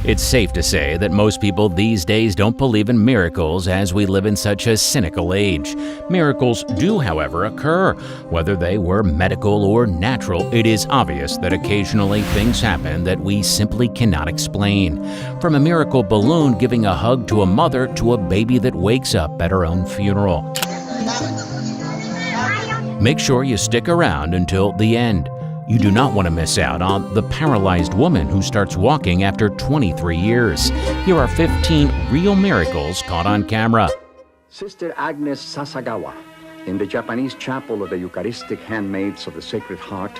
It's safe to say that most people these days don't believe in miracles as we live in such a cynical age. Miracles do, however, occur. Whether they were medical or natural, it is obvious that occasionally things happen that we simply cannot explain. From a miracle balloon giving a hug to a mother to a baby that wakes up at her own funeral. Make sure you stick around until the end. You do not want to miss out on the paralyzed woman who starts walking after 23 years. Here are 15 real miracles caught on camera. Sister Agnes Sasagawa, in the Japanese chapel of the Eucharistic Handmaids of the Sacred Heart,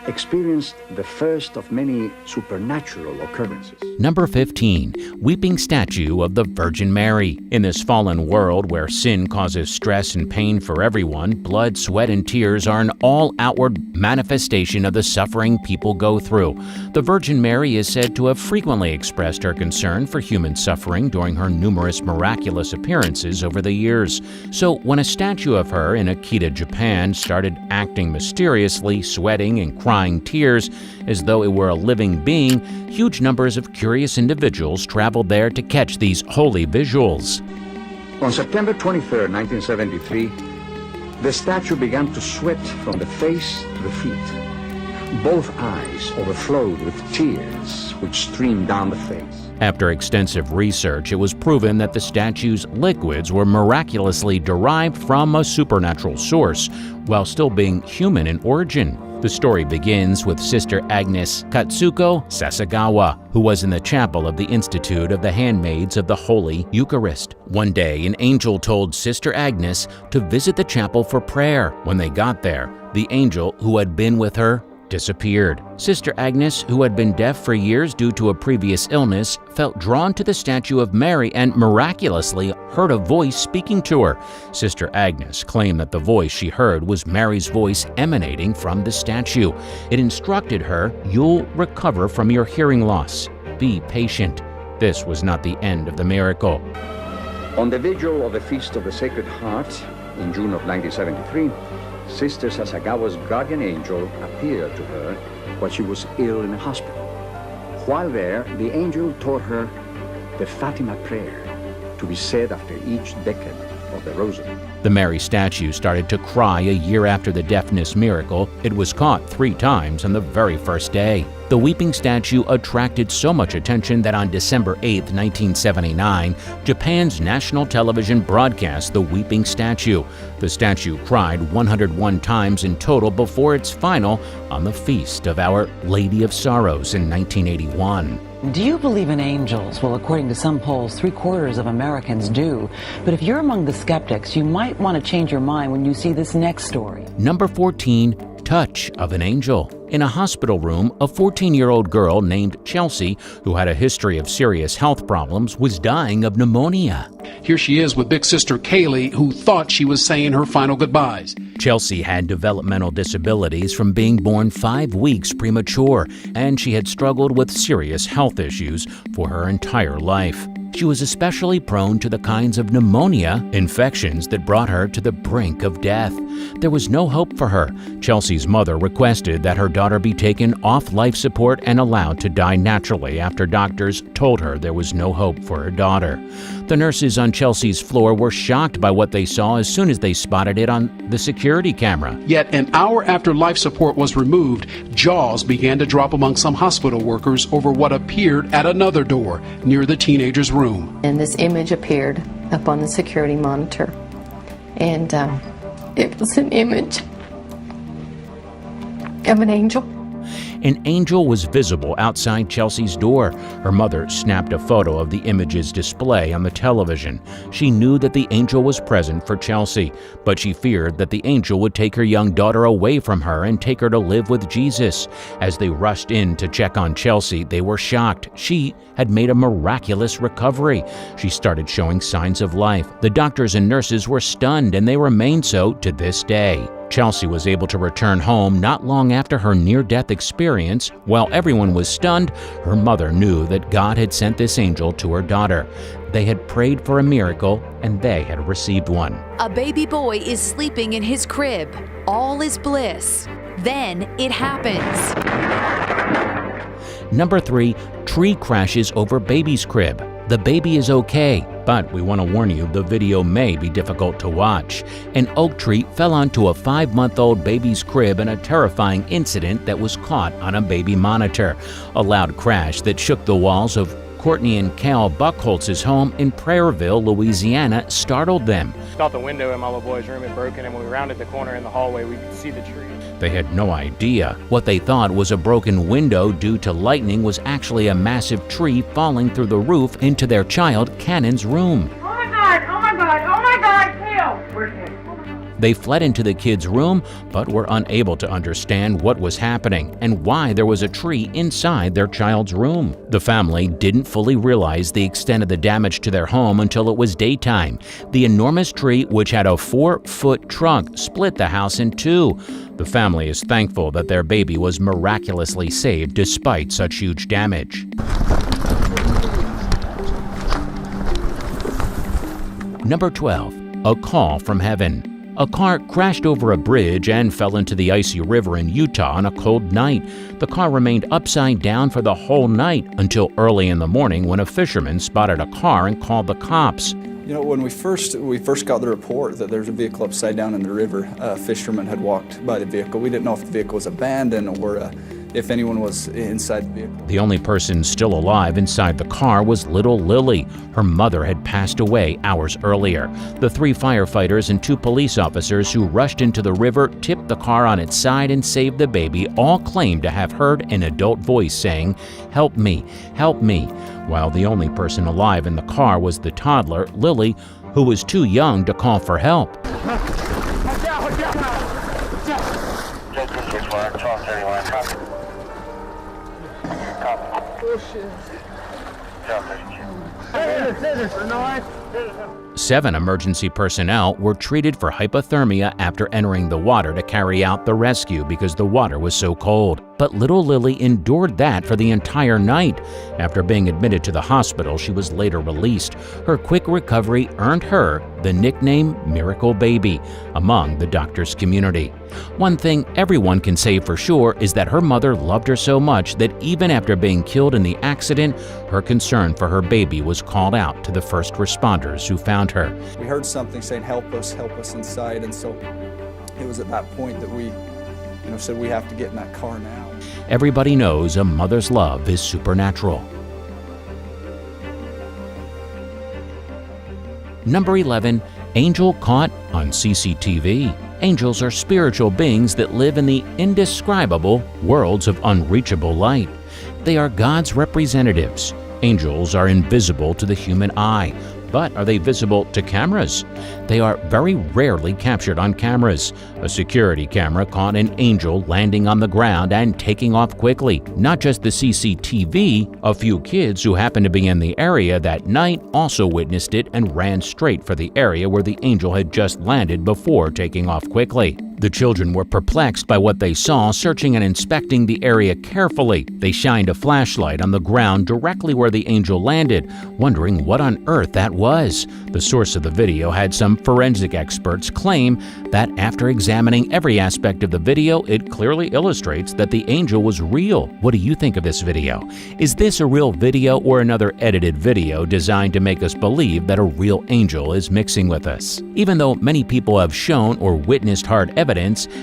experienced the first of many supernatural occurrences. Number 15. Weeping Statue of the Virgin Mary. In this fallen world where sin causes stress and pain for everyone, blood, sweat, and tears are an all-outward manifestation of the suffering people go through. The Virgin Mary is said to have frequently expressed her concern for human suffering during her numerous miraculous appearances over the years. So when a statue of her in Akita, Japan started acting mysteriously, sweating and crying tears as though it were a living being, huge numbers of curious individuals traveled there to catch these holy visuals. On September 23, 1973, the statue began to sweat from the face to the feet. Both eyes overflowed with tears which streamed down the face. After extensive research, it was proven that the statue's liquids were miraculously derived from a supernatural source, while still being human in origin. The story begins with Sister Agnes Katsuko Sasagawa, who was in the chapel of the Institute of the Handmaids of the Holy Eucharist. One day, an angel told Sister Agnes to visit the chapel for prayer. When they got there, the angel who had been with her disappeared. Sister Agnes, who had been deaf for years due to a previous illness, felt drawn to the statue of Mary and miraculously heard a voice speaking to her. Sister Agnes claimed that the voice she heard was Mary's voice emanating from the statue. It instructed her, "You'll recover from your hearing loss. Be patient." This was not the end of the miracle. On the vigil of the Feast of the Sacred Heart in June of 1973, Sister Sasagawa's guardian angel appeared to her while she was ill in a hospital. While there, the angel taught her the Fatima prayer to be said after each decade of the Rosary. The Mary statue started to cry a year after the deafness miracle. It was caught 3 times on the very first day. The weeping statue attracted so much attention that on December 8, 1979, Japan's national television broadcast the weeping statue. The statue cried 101 times in total before its final on the Feast of Our Lady of Sorrows in 1981. Do you believe in angels? Well, according to some polls, 3/4 of Americans do. But if you're among the skeptics, you might want to change your mind when you see this next story. Number 14. Touch of an angel. In a hospital room, a 14-year-old girl named Chelsea, who had a history of serious health problems, was dying of pneumonia. Here she is with big sister Kaylee, who thought she was saying her final goodbyes. Chelsea had developmental disabilities from being born 5 weeks premature, and she had struggled with serious health issues for her entire life. She was especially prone to the kinds of pneumonia infections that brought her to the brink of death. There was no hope for her. Chelsea's mother requested that her daughter be taken off life support and allowed to die naturally after doctors told her there was no hope for her daughter. The nurses on Chelsea's floor were shocked by what they saw as soon as they spotted it on the security camera. Yet an hour after life support was removed, jaws began to drop among some hospital workers over what appeared at another door near the teenager's room. And this image appeared up on the security monitor. And it was an image of an angel. An angel was visible outside Chelsea's door. Her mother snapped a photo of the image's display on the television. She knew that the angel was present for Chelsea, but she feared that the angel would take her young daughter away from her and take her to live with Jesus. As they rushed in to check on Chelsea, they were shocked. She had made a miraculous recovery. She started showing signs of life. The doctors and nurses were stunned, and they remain so to this day. Chelsea was able to return home not long after her near-death experience. While everyone was stunned, her mother knew that God had sent this angel to her daughter. They had prayed for a miracle, and they had received one. A baby boy is sleeping in his crib. All is bliss. Then it happens. Number 3, tree crashes over baby's crib. The baby is okay, but we want to warn you the video may be difficult to watch. An oak tree fell onto a 5-month-old baby's crib in a terrifying incident that was caught on a baby monitor. A loud crash that shook the walls of Courtney and Cal Buckholtz's home in Prairieville, Louisiana, startled them. Thought the window in my little boy's room had broken, and when we rounded the corner in the hallway, we could see the tree. They had no idea. What they thought was a broken window due to lightning was actually a massive tree falling through the roof into their child, Cannon's room. Oh my God, oh my God, oh my God, Cal! Where's Cal? They fled into the kids' room, but were unable to understand what was happening and why there was a tree inside their child's room. The family didn't fully realize the extent of the damage to their home until it was daytime. The enormous tree, which had a 4-foot trunk, split the house in two. The family is thankful that their baby was miraculously saved despite such huge damage. Number 12. A call from heaven. A car crashed over a bridge and fell into the icy river in Utah on a cold night. The car remained upside down for the whole night until early in the morning when a fisherman spotted a car and called the cops. You know, when we first got the report that there's a vehicle upside down in the river, a fisherman had walked by the vehicle. We didn't know if the vehicle was abandoned or if anyone was inside the vehicle. The only person still alive inside the car was little Lily. Her mother had passed away hours earlier. The 3 firefighters and 2 police officers who rushed into the river, tipped the car on its side and saved the baby, all claimed to have heard an adult voice saying, "Help me, help me," while the only person alive in the car was the toddler, Lily, who was too young to call for help. Seven emergency personnel were treated for hypothermia after entering the water to carry out the rescue because the water was so cold. But little Lily endured that for the entire night. After being admitted to the hospital, she was later released. Her quick recovery earned her the nickname Miracle Baby among the doctors' community. One thing everyone can say for sure is that her mother loved her so much that even after being killed in the accident, her concern for her baby was called out to the first responders who found her. We heard something saying, help us inside, and so it was at that point that we said we have to get in that car now. Everybody knows a mother's love is supernatural. Number 11. Angel caught on CCTV. Angels are spiritual beings that live in the indescribable worlds of unreachable light. They are God's representatives. Angels are invisible to the human eye, but are they visible to cameras? They are very rarely captured on cameras. A security camera caught an angel landing on the ground and taking off quickly. Not just the CCTV, a few kids who happened to be in the area that night also witnessed it and ran straight for the area where the angel had just landed before taking off quickly. The children were perplexed by what they saw, searching and inspecting the area carefully. They shined a flashlight on the ground directly where the angel landed, wondering what on earth that was. The source of the video had some forensic experts claim that after examining every aspect of the video, it clearly illustrates that the angel was real. What do you think of this video? Is this a real video or another edited video designed to make us believe that a real angel is mixing with us? Even though many people have shown or witnessed hard evidence,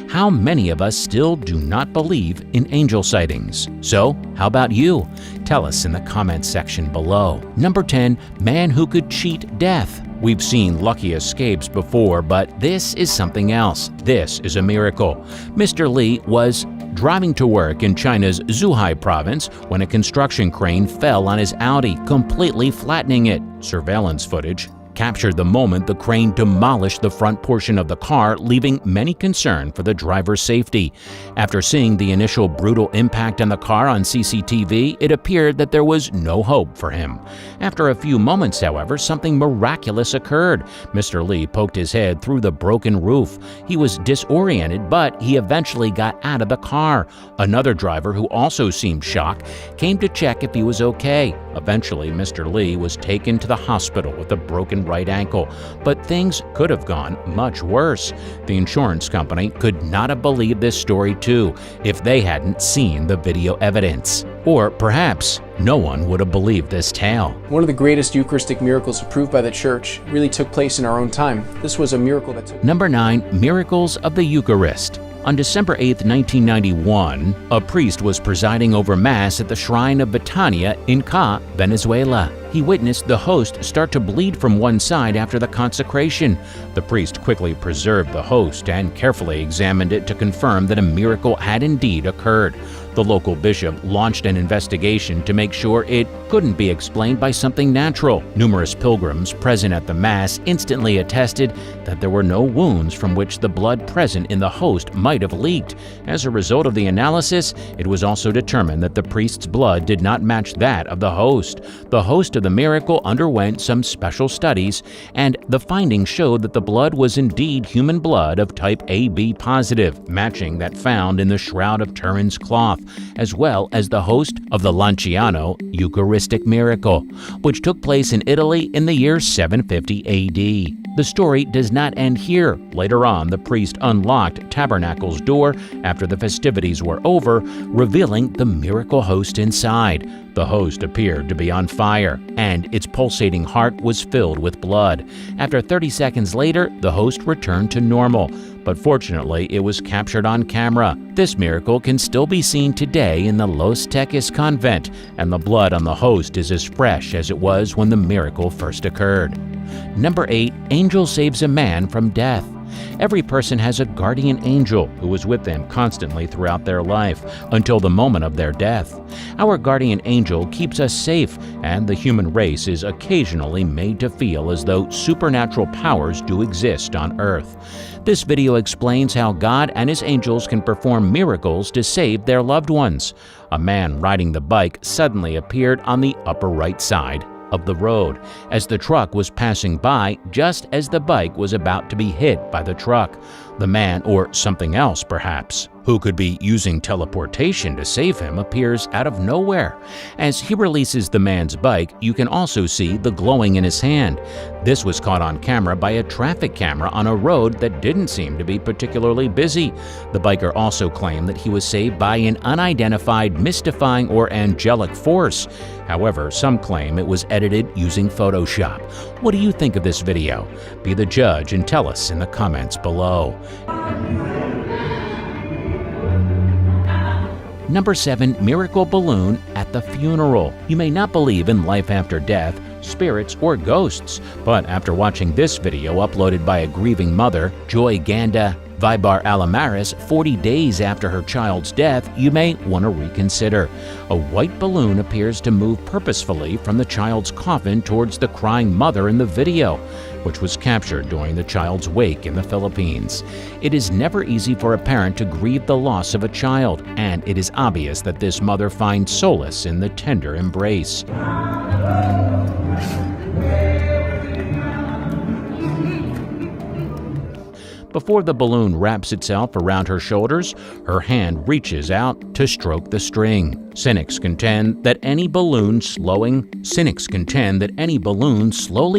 how many of us still do not believe in angel sightings? So, how about you? Tell us in the comments section below. Number 10. Man who could cheat death. We've seen lucky escapes before, but this is something else. This is a miracle. Mr. Lee was driving to work in China's Zhuhai province when a construction crane fell on his Audi, completely flattening it. Surveillance footage captured the moment the crane demolished the front portion of the car, leaving many concerned for the driver's safety. After seeing the initial brutal impact on the car on CCTV, it appeared that there was no hope for him. After a few moments, however, something miraculous occurred. Mr. Lee poked his head through the broken roof. He was disoriented, but he eventually got out of the car. Another driver, who also seemed shocked, came to check if he was okay. Eventually, Mr. Lee was taken to the hospital with a broken right ankle, but things could have gone much worse. The insurance company could not have believed this story too if they hadn't seen the video evidence. Or perhaps no one would have believed this tale. One of the greatest Eucharistic miracles approved by the Church really took place in our own time. This was a miracle that took... Number 9. Miracles of the Eucharist. On December 8, 1991, a priest was presiding over Mass at the Shrine of Betania in Ca, Venezuela. He witnessed the host start to bleed from one side after the consecration. The priest quickly preserved the host and carefully examined it to confirm that a miracle had indeed occurred. The local bishop launched an investigation to make sure it couldn't be explained by something natural. Numerous pilgrims present at the Mass instantly attested that there were no wounds from which the blood present in the host might have leaked. As a result of the analysis, it was also determined that the priest's blood did not match that of the host. The host of the miracle underwent some special studies, and the findings showed that the blood was indeed human blood of type AB positive, matching that found in the Shroud of Turin's cloth, as well as the host of the Lanciano Eucharistic miracle, which took place in Italy in the year 750 AD. The story does not end here. Later on, the priest unlocked Tabernacle's door after the festivities were over, revealing the miracle host inside. The host appeared to be on fire, and its pulsating heart was filled with blood. After 30 seconds later, the host returned to normal, but fortunately, it was captured on camera. This miracle can still be seen today in the Los Teques convent, and the blood on the host is as fresh as it was when the miracle first occurred. Number 8. Angel saves a man from death. Every person has a guardian angel who is with them constantly throughout their life until the moment of their death. Our guardian angel keeps us safe, and the human race is occasionally made to feel as though supernatural powers do exist on Earth. This video explains how God and His angels can perform miracles to save their loved ones. A man riding the bike suddenly appeared on the upper right side of the road as the truck was passing by, just as the bike was about to be hit by the truck. The man, or something else perhaps, who could be using teleportation to save him, appears out of nowhere. As he releases the man's bike, you can also see the glowing in his hand. This was caught on camera by a traffic camera on a road that didn't seem to be particularly busy. The biker also claimed that he was saved by an unidentified mystifying or angelic force. However, some claim it was edited using Photoshop. What do you think of this video? Be the judge and tell us in the comments below. Number 7. Miracle balloon at the funeral. You may not believe in life after death, spirits, or ghosts, but after watching this video uploaded by a grieving mother, Joy Ganda Vibar Alamaris, 40 days after her child's death, you may want to reconsider. A white balloon appears to move purposefully from the child's coffin towards the crying mother in the video, which was captured during the child's wake in the Philippines. It is never easy for a parent to grieve the loss of a child, and it is obvious that this mother finds solace in the tender embrace. Before the balloon wraps itself around her shoulders, her hand reaches out to stroke the string. Cynics contend that any balloon slowly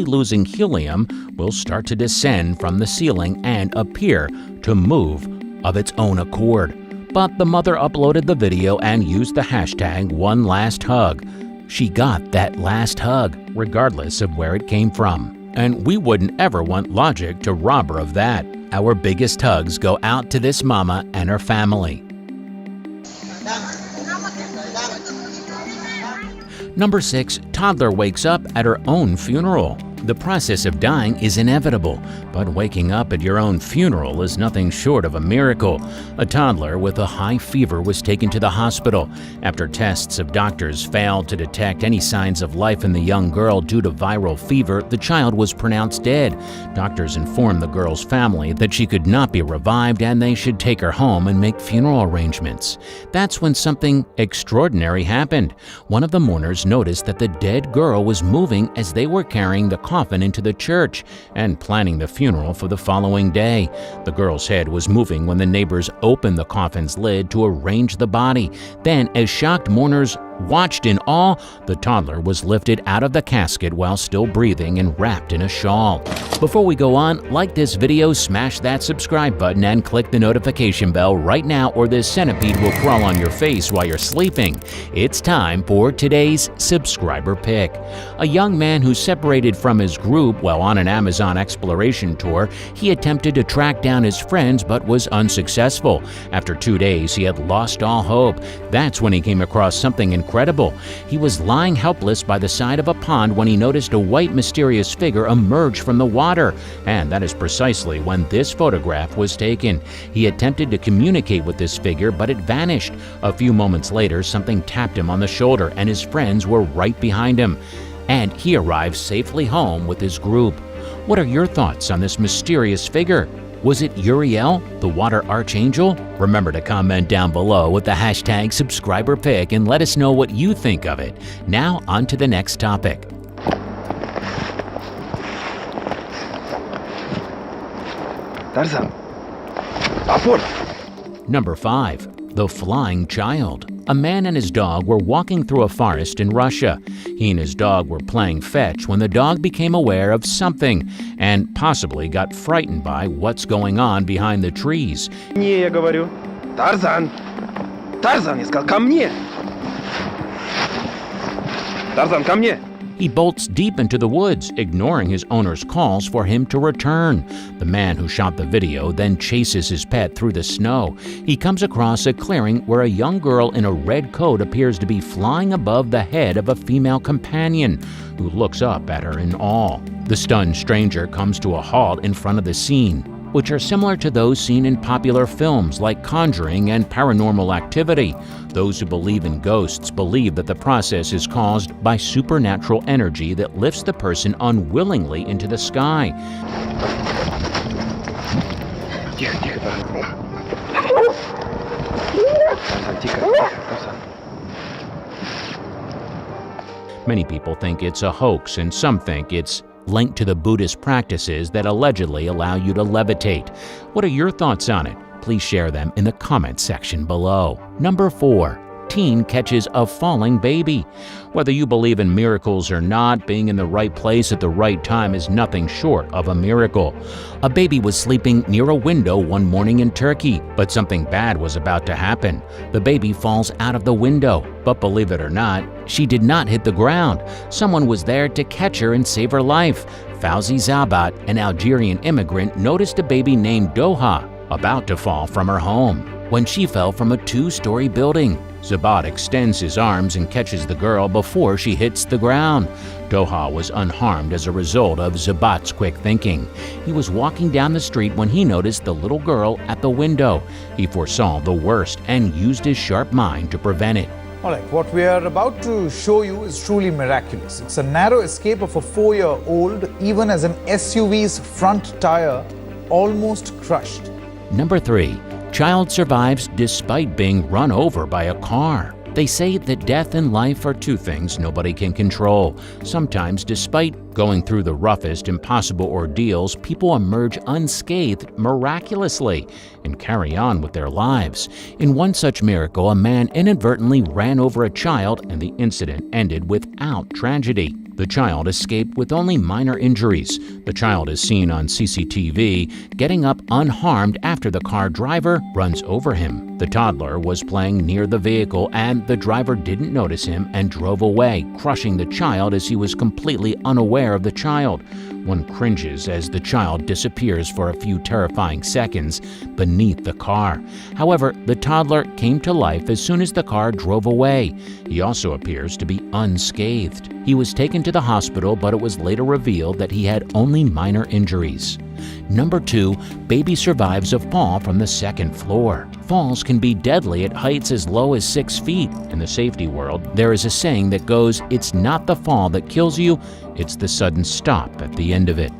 losing helium will start to descend from the ceiling and appear to move of its own accord. But the mother uploaded the video and used the hashtag #OneLastHug. She got that last hug, regardless of where it came from. And we wouldn't ever want logic to rob her of that. Our biggest hugs go out to this mama and her family. Number 6. Toddler wakes up at her own funeral. The process of dying is inevitable, but waking up at your own funeral is nothing short of a miracle. A toddler with a high fever was taken to the hospital. After tests of doctors failed to detect any signs of life in the young girl due to viral fever, the child was pronounced dead. Doctors informed the girl's family that she could not be revived and they should take her home and make funeral arrangements. That's when something extraordinary happened. One of the mourners noticed that the dead girl was moving as they were carrying the coffin into the church and planning the funeral for the following day. The girl's head was moving when the neighbors opened the coffin's lid to arrange the body. Then, as shocked mourners Watched in awe, the toddler was lifted out of the casket while still breathing and wrapped in a shawl. Before we go on, like this video, smash that subscribe button, and click the notification bell right now, or this centipede will crawl on your face while you're sleeping. It's time for today's subscriber pick. A young man who separated from his group while on an Amazon exploration tour. He attempted to track down his friends but was unsuccessful. After 2 days, he had lost all hope. That's when he came across something incredible. He was lying helpless by the side of a pond when he noticed a white mysterious figure emerge from the water. And that is precisely when this photograph was taken. He attempted to communicate with this figure, but it vanished. A few moments later, something tapped him on the shoulder, and his friends were right behind him. And he arrived safely home with his group. What are your thoughts on this mysterious figure? Was it Uriel, the water archangel? Remember to comment down below with the hashtag subscriberpick and let us know what you think of it. Now on to the next topic. Number 5. The Flying Child. A man and his dog were walking through a forest in Russia. He and his dog were playing fetch when the dog became aware of something and possibly got frightened by what's going on behind the trees. Не, я говорю. Тарзан! Тарзан, я сказал, ко мне! Тарзан, ко мне! He bolts deep into the woods, ignoring his owner's calls for him to return. The man who shot the video then chases his pet through the snow. He comes across a clearing where a young girl in a red coat appears to be flying above the head of a female companion, who looks up at her in awe. The stunned stranger comes to a halt in front of the scene, which are similar to those seen in popular films like Conjuring and Paranormal Activity. Those who believe in ghosts believe that the process is caused by supernatural energy that lifts the person unwillingly into the sky. Many people think it's a hoax, and some think it's linked to the Buddhist practices that allegedly allow you to levitate. What are your thoughts on it? Please share them in the comments section below. Number 4. Teen catches a falling baby. Whether you believe in miracles or not, being in the right place at the right time is nothing short of a miracle. A baby was sleeping near a window one morning in Turkey, but something bad was about to happen. The baby falls out of the window, but believe it or not, she did not hit the ground. Someone was there to catch her and save her life. Fauzi Zabat, an Algerian immigrant, noticed a baby named Doha about to fall from her home when she fell from a 2-story building. Zabat extends his arms and catches the girl before she hits the ground. Doha was unharmed as a result of Zabat's quick thinking. He was walking down the street when he noticed the little girl at the window. He foresaw the worst and used his sharp mind to prevent it. Alright, what we are about to show you is truly miraculous. It's a narrow escape of a 4-year-old, even as an SUV's front tire almost crushed. Number 3. Child survives despite being run over by a car. They say that death and life are two things nobody can control. Sometimes, despite going through the roughest impossible ordeals, people emerge unscathed miraculously and carry on with their lives. In one such miracle, a man inadvertently ran over a child and the incident ended without tragedy. The child escaped with only minor injuries. The child is seen on CCTV getting up unharmed after the car driver runs over him. The toddler was playing near the vehicle and the driver didn't notice him and drove away, crushing the child as he was completely unaware of the child. One cringes as the child disappears for a few terrifying seconds beneath the car. However, the toddler came to life as soon as the car drove away. He also appears to be unscathed. He was taken to the hospital, but it was later revealed that he had only minor injuries. Number 2, baby survives a fall from the 2nd floor. Falls can be deadly at heights as low as 6 feet. In the safety world, there is a saying that goes, "It's not the fall that kills you, it's the sudden stop at the end of it."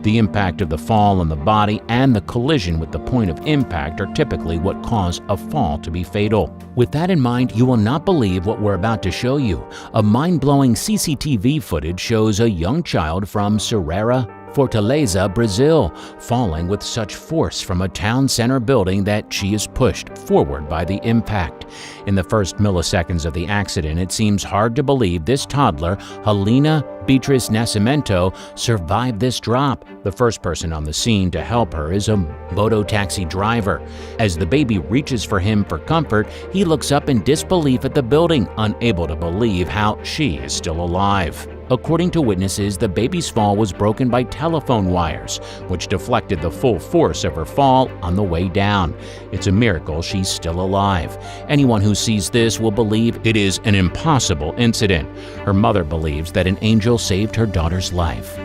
The impact of the fall on the body and the collision with the point of impact are typically what cause a fall to be fatal. With that in mind, you will not believe what we're about to show you. A mind-blowing CCTV footage shows a young child from Serera, Fortaleza, Brazil, falling with such force from a town center building that she is pushed forward by the impact. In the first milliseconds of the accident, it seems hard to believe this toddler, Helena Beatriz Nascimento, survived this drop. The first person on the scene to help her is a moto taxi driver. As the baby reaches for him for comfort, he looks up in disbelief at the building, unable to believe how she is still alive. According to witnesses, the baby's fall was broken by telephone wires, which deflected the full force of her fall on the way down. It's a miracle she's still alive. Anyone who sees this will believe it is an impossible incident. Her mother believes that an angel saved her daughter's life.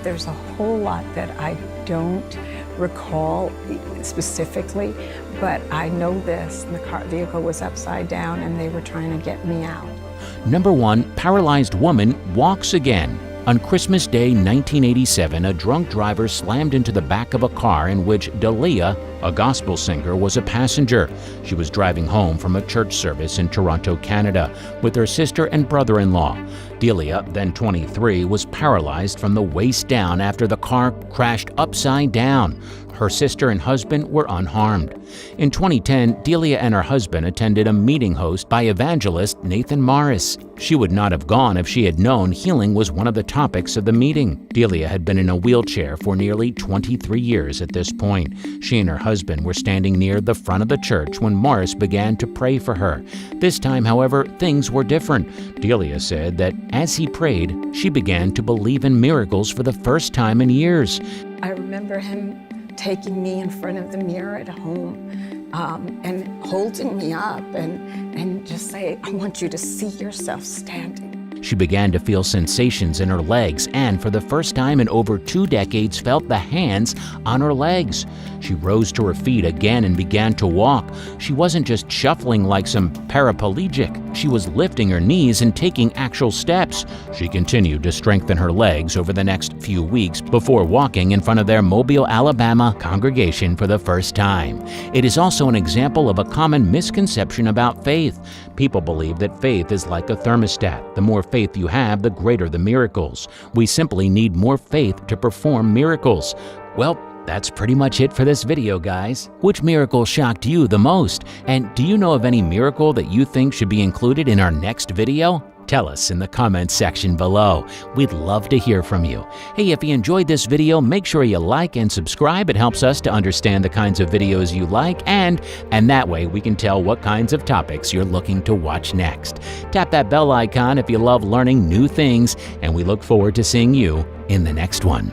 There's a whole lot that I don't recall specifically, but I know this. The vehicle was upside down and they were trying to get me out. Number 1, paralyzed woman walks again. On Christmas Day 1987, a drunk driver slammed into the back of a car in which Dalia, a gospel singer, was a passenger. She was driving home from a church service in Toronto, Canada, with her sister and brother-in-law. Delia, then 23, was paralyzed from the waist down after the car crashed upside down. Her sister and husband were unharmed. In 2010, Delia and her husband attended a meeting hosted by evangelist Nathan Morris. She would not have gone if she had known healing was one of the topics of the meeting. Delia had been in a wheelchair for nearly 23 years at this point. She and her husband were standing near the front of the church when Morris began to pray for her. This time, however, things were different. Delia said that as he prayed, she began to believe in miracles for the first time in years. I remember him taking me in front of the mirror at home and holding me up and just say, I want you to see yourself standing. She began to feel sensations in her legs and, for the first time in over 2 decades, felt the hands on her legs. She rose to her feet again and began to walk. She wasn't just shuffling like some paraplegic. She was lifting her knees and taking actual steps. She continued to strengthen her legs over the next few weeks before walking in front of their Mobile, Alabama congregation for the first time. It is also an example of a common misconception about faith. People believe that faith is like a thermostat. The more faith you have, the greater the miracles. We simply need more faith to perform miracles. Well, that's pretty much it for this video, guys. Which miracle shocked you the most? And do you know of any miracle that you think should be included in our next video? Tell us in the comments section below. We'd love to hear from you. Hey, if you enjoyed this video, make sure you like and subscribe. It helps us to understand the kinds of videos you like, and that way we can tell what kinds of topics you're looking to watch next. Tap that bell icon if you love learning new things, and we look forward to seeing you in the next one.